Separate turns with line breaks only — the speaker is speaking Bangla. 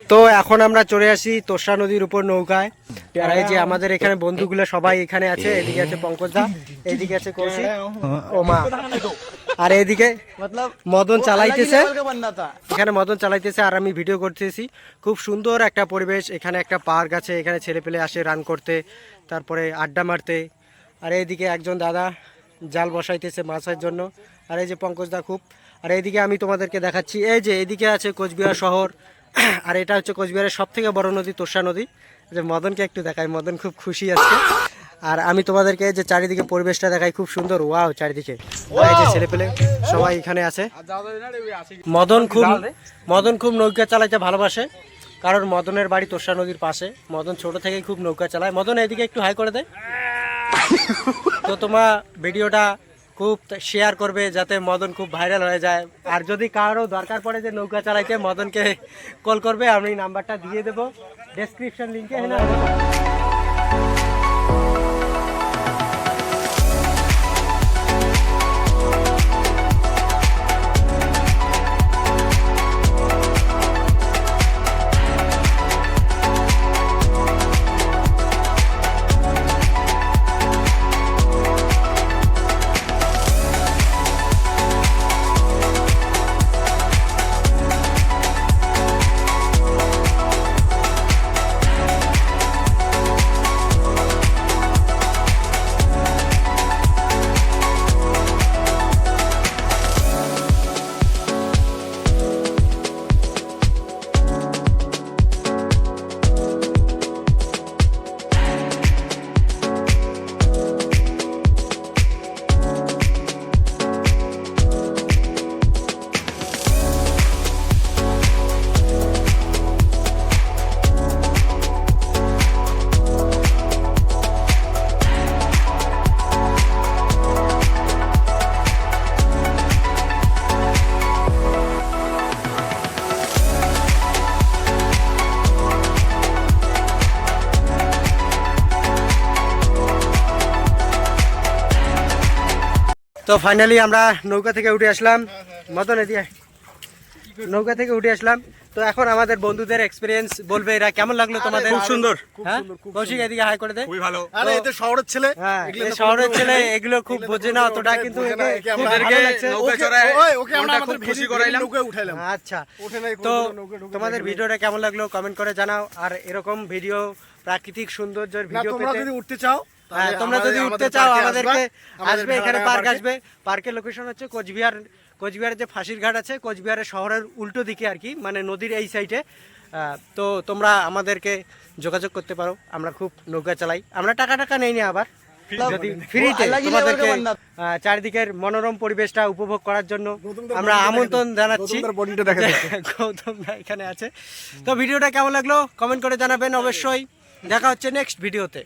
তো এখন আমরা চলে আসি তোষা নদীর উপর নৌকায়। আর এই যে আমাদের এখানে বন্ধুগুলো সবাই এখানে আছে। এদিকে আছে পঙ্কজদা, এইদিকে আছে কৌশিক, ওমা, আর এইদিকে মদন চালাইতেছে। এখানে মদন চালাইতেছে আর আমি ভিডিও করতেছি। খুব সুন্দর একটা পরিবেশ। এখানে একটা পার্ক আছে, এখানে ছেলে পেলে আসে রান করতে, তারপরে আড্ডা মারতে। আর এইদিকে একজন দাদা জাল বসাইতেছে মাছের জন্য। আর এই যে পঙ্কজদা খুব। আর এইদিকে আমি তোমাদেরকে দেখাচ্ছি, এই যে এইদিকে আছে কোচবিহার শহর। আর এটা হচ্ছে কোচবিহারের সব থেকে বড় নদী তোষা নদী। যে মদনকে একটু দেখাই, মদন খুব খুশি আছে। আর আমি তোমাদেরকে যে চারিদিকে পরিবেশটা দেখাই, খুব সুন্দর। ওয়াও, চারিদিকে এই যে ছেলে পেলে সবাই এখানে আছে। মদন খুব নৌকা চালাইতে ভালোবাসে, কারণ মদনের বাড়ি তোষা নদীর পাশে। মদন ছোট থেকেই খুব নৌকা চালায়। মদন এদিকে একটু হাই করে দেয়। তো তোমার ভিডিওটা খুব শেয়ার করবে যাতে মদন খুব ভাইরাল হয়ে যায়। আর যদি কারো দরকার পড়ে যে নৌকা চালাইতে, মদনকে কল করবে, আমি নাম্বারটা দিয়ে দেবো ডেসক্রিপশন লিঙ্কে। তো ফাইনালি আমরা নৌকা থেকে উঠে আসলাম। মদন এদিকে, নৌকা থেকে উঠে আসলাম। তো এখন আমাদের বন্ধুদের এক্সপিরিয়েন্স বলবে, এরা কেমন লাগলো তোমাদের?
খুব সুন্দর।
হ্যাঁ, কৌশিক এদিকে হাই করে দে।
খুবই ভালো।
আরে
এতে শহরের ছেলে,
হ্যাঁ, শহরের ছেলে এগুলো খুব বোঝে না অতটা, কিন্তু আচ্ছা। তো তোমাদের ভিডিওটা কেমন লাগলো কমেন্ট করে জানাও। আর এরকম ভিডিও, প্রাকৃতিক সৌন্দর্যের ভিডিও পেতে
যদি উঠতে চাও,
হ্যাঁ, তোমরা যদি উঠতে চাও আমাদেরকে আসবে। এখানে পার্ক আসবে। পার্কের লোকেশন হচ্ছে কোচবিহারের যে ফাঁসির ঘাট আছে, কোচবিহারের শহরের উল্টো দিকে আর কি, মানে নদীর এই সাইডে। তো তোমরা আমাদেরকে যোগাযোগ করতে পারো। আমরা খুব নৌকা চালাই, আমরা টাকা নেই না, আবার যদি ফ্রিতে তোমাদেরকে চারিদিকের মনোরম পরিবেশটা উপভোগ করার জন্য আমরা আমন্ত্রণ জানাচ্ছি। গৌতম এখানে আছে। তো ভিডিওটা কেমন লাগলো কমেন্ট করে জানাবেন অবশ্যই। দেখা হচ্ছে নেক্সট ভিডিওতে।